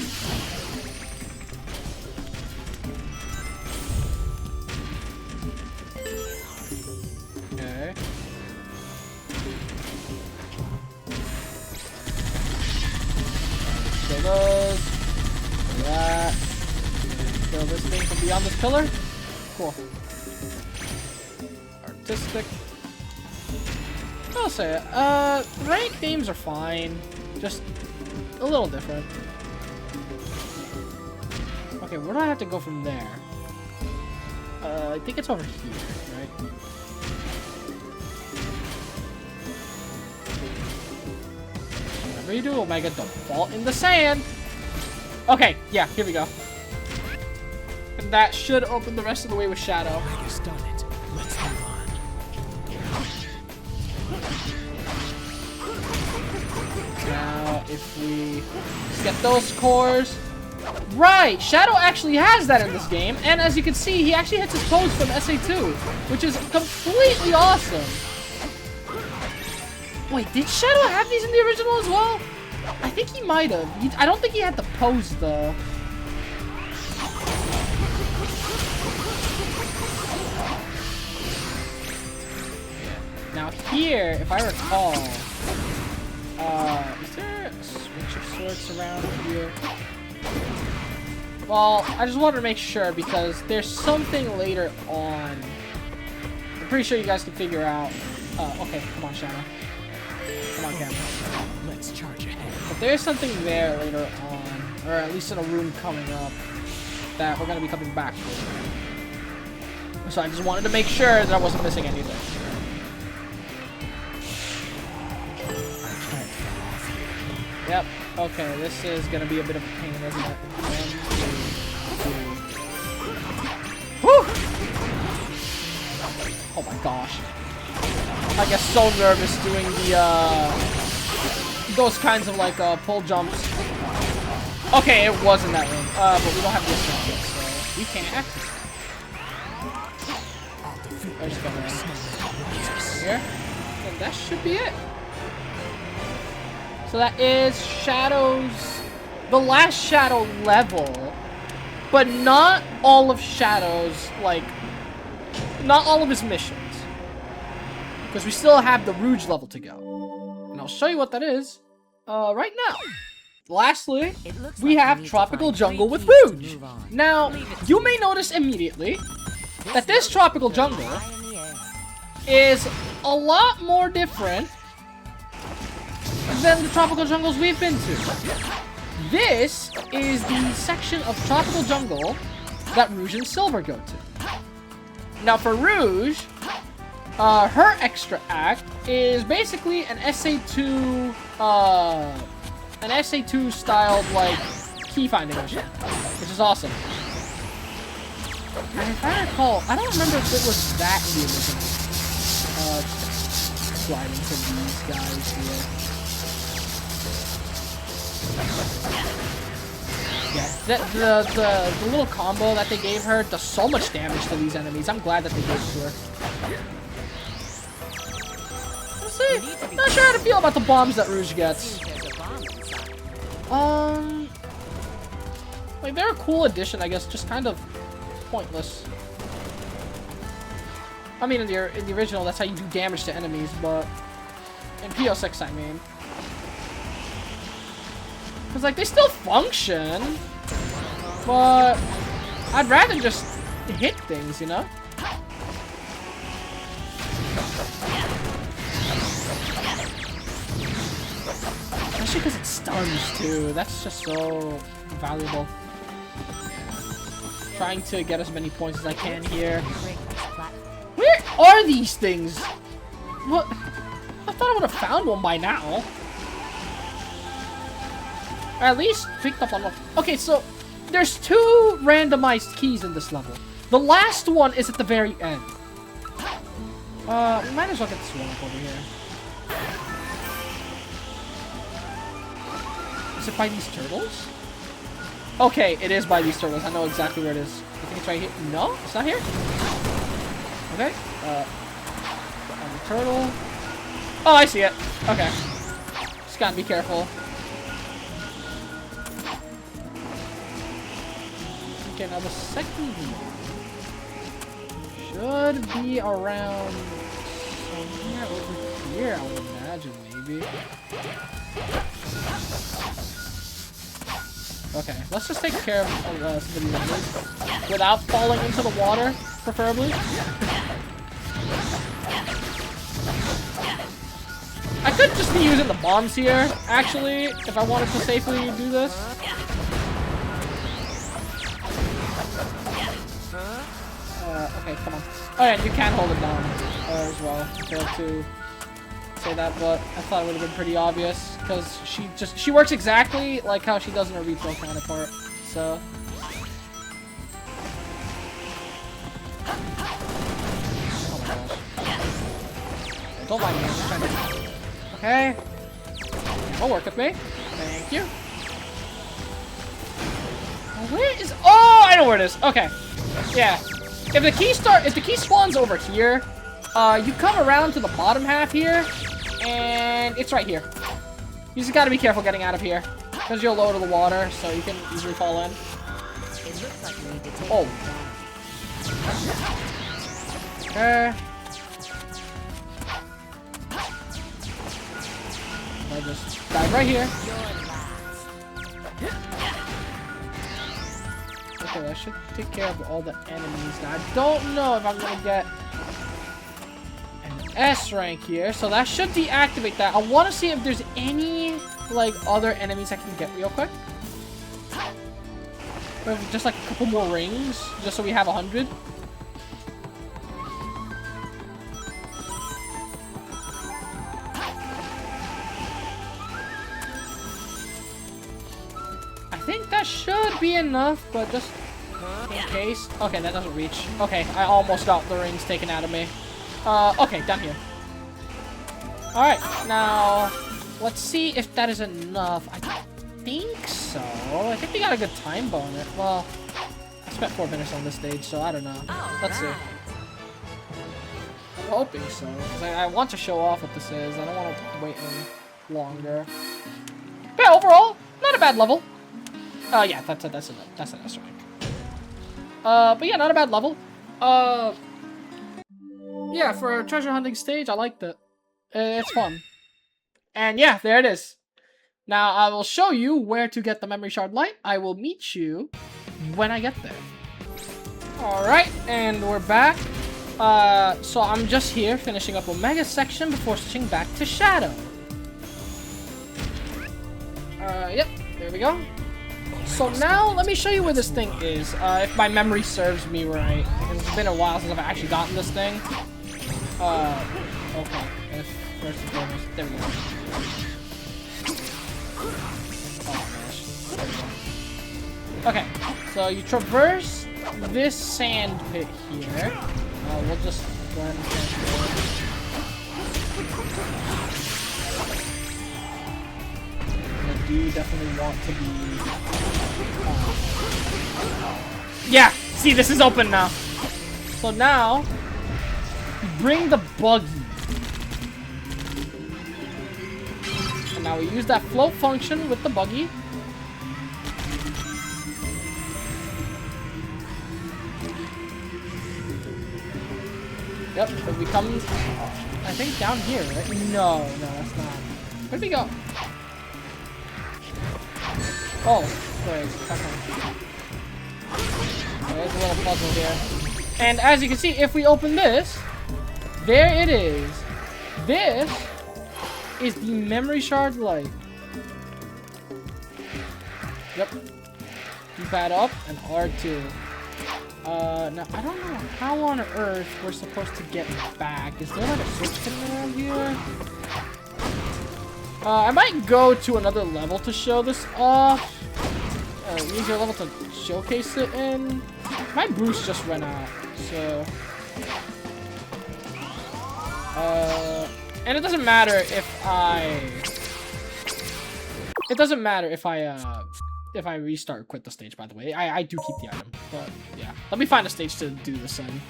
Okay. Kill those. Kill that. Kill this thing from beyond this pillar. Cool. Artistic. I'll say it. Rank names are fine. Just a little different. Okay, where do I have to go from there? I think it's over here, right? Whatever you do, Omega, don't fall in the sand! Okay, yeah, here we go. And that should open the rest of the way with Shadow. Omega's done it. Let's move on. Now, if we get those cores... Right! Shadow actually has that in this game, and as you can see, he actually hits his pose from SA2, which is completely awesome. Wait, did Shadow have these in the original as well? I think he might have. I don't think he had the pose, though. Now here, if I recall, is there a switch of sorts around here? Well, I just wanted to make sure because there's something later on. I'm pretty sure you guys can figure out. Okay, come on, Shadow. Come on, camera. Let's charge ahead. But there's something there later on, or at least in a room coming up, that we're gonna be coming back to. So I just wanted to make sure that I wasn't missing anything. Yep. Okay, this is gonna be a bit of a pain, isn't it? 1, 2, 3. Whew! Oh my gosh. I get so nervous doing the, those kinds of, like, pull jumps. Okay, it was in that room. But we don't have this yet, so we can't access it. I just got here. And that should be it. So that is Shadow's the last Shadow level, but not all of Shadow's, like, not all of his missions. Because we still have the Rouge level to go. And I'll show you what that is right now. Lastly, It looks we like have need to Tropical find Jungle 3 with keys to Rouge. move on. Now, Leave it to you me. may notice immediately that this Tropical Jungle High in the air. is a lot more different than the Tropical Jungles we've been to. This is the section of Tropical Jungle that Rouge and Silver go to. Now for Rouge, her extra act is basically an SA2, styled, like, key finding mission, which is awesome. And if I recall, I don't remember if it was that in the original. Slide into these guys here. Yeah, the little combo that they gave her does so much damage to these enemies. I'm glad that they gave it to her. Let's see. Not sure how to feel about the bombs that Rouge gets. There's a bomb inside. Like, they're a cool addition, I guess, just kind of pointless. I mean, in the original, that's how you do damage to enemies, but in PO6, I mean. Because, like, they still function, but I'd rather just hit things, you know? Especially because it stuns, too. That's just so valuable. Trying to get as many points as I can here. Break this platform. Where are these things? What? I thought I would have found one by now. Or at least picked up on one. Okay, so there's 2 randomized keys in this level. The last one is at the very end. We might as well get this one up over here. Is it by these turtles? Okay, it is by these turtles. I know exactly where it is. I think it's right here. No, it's not here. Okay. On the turtle. Oh, I see it. Okay. Just gotta be careful. Okay, now the second should be around somewhere over here, I would imagine, maybe. Okay, let's just take care of some of these enemies without falling into the water, preferably. I could just be using the bombs here, actually, if I wanted to safely do this. Okay, come on. Oh yeah, you can hold it down as well. I failed to say that, but I thought it would have been pretty obvious because she works exactly like how she does in her retail counterpart. So. Oh my gosh. Don't mind me. I'm just trying to. Okay. That'll work with me. Thank you. Where is? Oh, I know where it is. Okay. Yeah. If the key spawns over here, you come around to the bottom half here, and it's right here. You just gotta be careful getting out of here, because you're low to the water, so you can easily fall in. It looks like we need to take Oh. them down. Okay. I just dive right here. You're last. Okay, that should take care of all the enemies. Now, I don't know if I'm gonna get an S rank here, so that should deactivate that. I want to see if there's any, like, other enemies I can get real quick. Just like a couple more rings, just so we have 100. I think that should be enough, but just in case. Okay, that doesn't reach. Okay, I almost got the rings taken out of me. Okay, down here. Alright, now, let's see if that is enough. I think so. I think we got a good time bonus. Well, I spent 4 minutes on this stage, so I don't know. Let's see. I'm hoping so, because I want to show off what this is. I don't want to wait any longer. But yeah, overall, not a bad level. Yeah, that's an S rank. But yeah, not a bad level. Yeah, for a treasure hunting stage, I liked it. It's fun. And yeah, there it is. Now, I will show you where to get the memory shard light. I will meet you when I get there. Alright, and we're back. So I'm just here finishing up Omega section before switching back to Shadow. Yep, there we go. So now, let me show you where this thing is, if my memory serves me right. Because it's been a while since I've actually gotten this thing. Okay. First and foremost, there we go. Oh, gosh. There we go. Okay, so you traverse this sand pit here. We'll just go ahead and transfer. I do definitely want to be... Yeah! See, this is open now. So now, bring the buggy. And now we use that float function with the buggy. Yep, it becomes, I think, down here, right? No, that's not. Where'd we go? Oh, wait, okay. There's a little puzzle here. And as you can see, if we open this, there it is. This is the memory shard light. Yep. D-pad up and R2. Now, I don't know how on earth we're supposed to get back. Is there like a switch hidden around here? I might go to another level to show this off. Use your level to showcase it in. My boost just ran out, so... and it doesn't matter if I... It doesn't matter if I restart or quit the stage, by the way. I do keep the item, but yeah. Let me find a stage to do this in.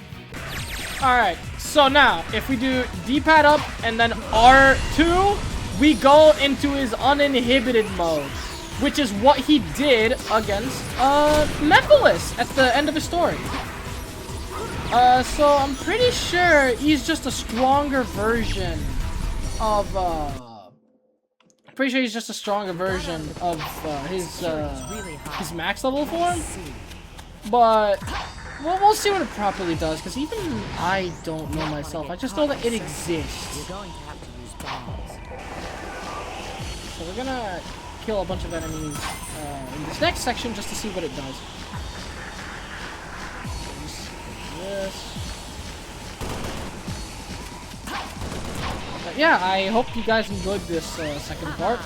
Alright, so now, if we do D-pad up and then R2, we go into his uninhibited mode, which is what he did against Mephiles at the end of his story. So I'm pretty sure he's just a stronger version of pretty sure he's just a stronger version of his max level form. But we'll see what it properly does, because even I don't know myself. I just know that it exists. So we're gonna kill a bunch of enemies in this next section just to see what it does. This. But yeah, I hope you guys enjoyed this second part.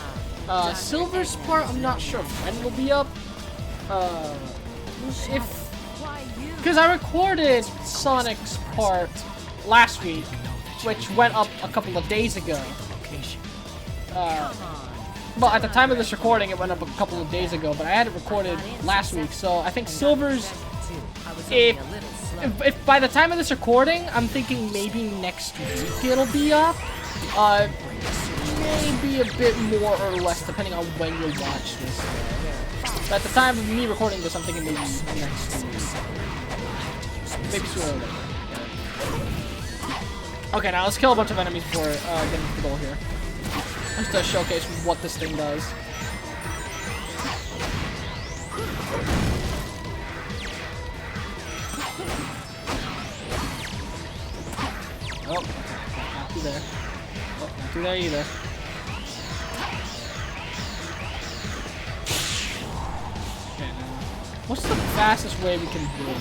Silver's part, I'm not sure when will be up. Because I recorded Sonic's part last week, which went up a couple of days ago. But at the time of this recording, it went up a couple of days ago, but I had it recorded last week, so I think Silver's, if by the time of this recording, I'm thinking maybe next week it'll be up. Maybe a bit more or less, depending on when you watch this. But at the time of me recording this, I'm thinking maybe next week. Maybe sooner or later. Yeah. Okay, now let's kill a bunch of enemies before getting to the goal here. Just to showcase what this thing does. Oh, not through there. Oh, not through there either. Okay, now, what's the fastest way we can do it?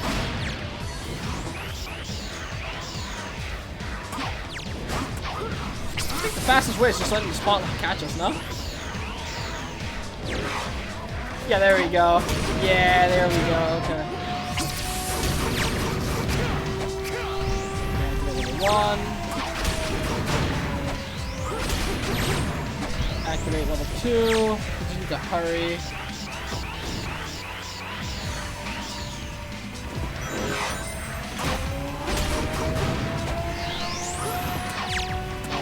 I think the fastest way is just letting the spotlight catch us, no? Yeah, there we go. Yeah, there we go. Okay. Level 1. Activate level 2. You need to hurry.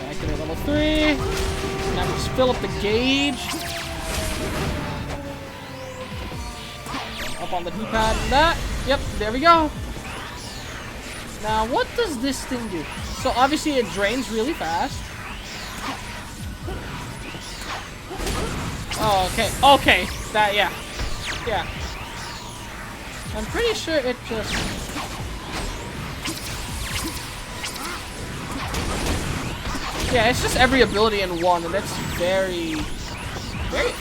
Activate level 3. Now we just fill up the gauge. Up on the D-pad and that. Yep, there we go. Now, what does this thing do? So obviously it drains really fast. Oh, okay. Okay. That, yeah. Yeah. I'm pretty sure it just... Yeah, it's just every ability in one, and it's very efficient. Okay.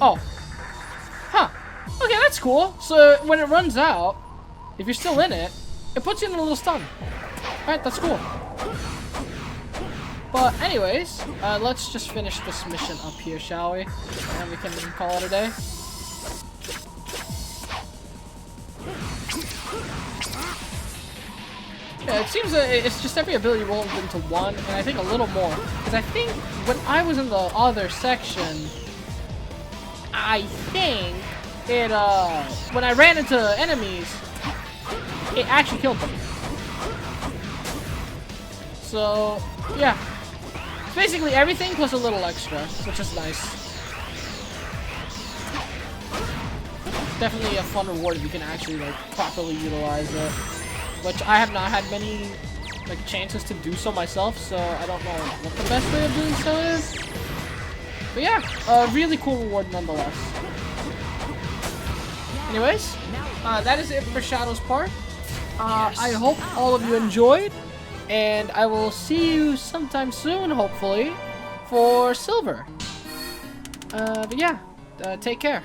Oh. Huh. Okay, that's cool. So when it runs out, if you're still in it, it puts you in a little stun. Alright, that's cool. But anyways, let's just finish this mission up here, shall we? And we can call it a day. Yeah, it seems that it's just every ability rolled into one, and I think a little more. Because I think when I was in the other section, I think it, when I ran into enemies, it actually killed them. So, yeah. It's basically everything plus a little extra, which is nice. Definitely a fun reward if you can actually, like, properly utilize it. Which I have not had many, like, chances to do so myself, so I don't know what the best way of doing so is. But yeah, a really cool reward nonetheless. Anyways, that is it for Shadow's part. I hope all of you enjoyed, and I will see you sometime soon, hopefully, for Silver. But yeah, take care.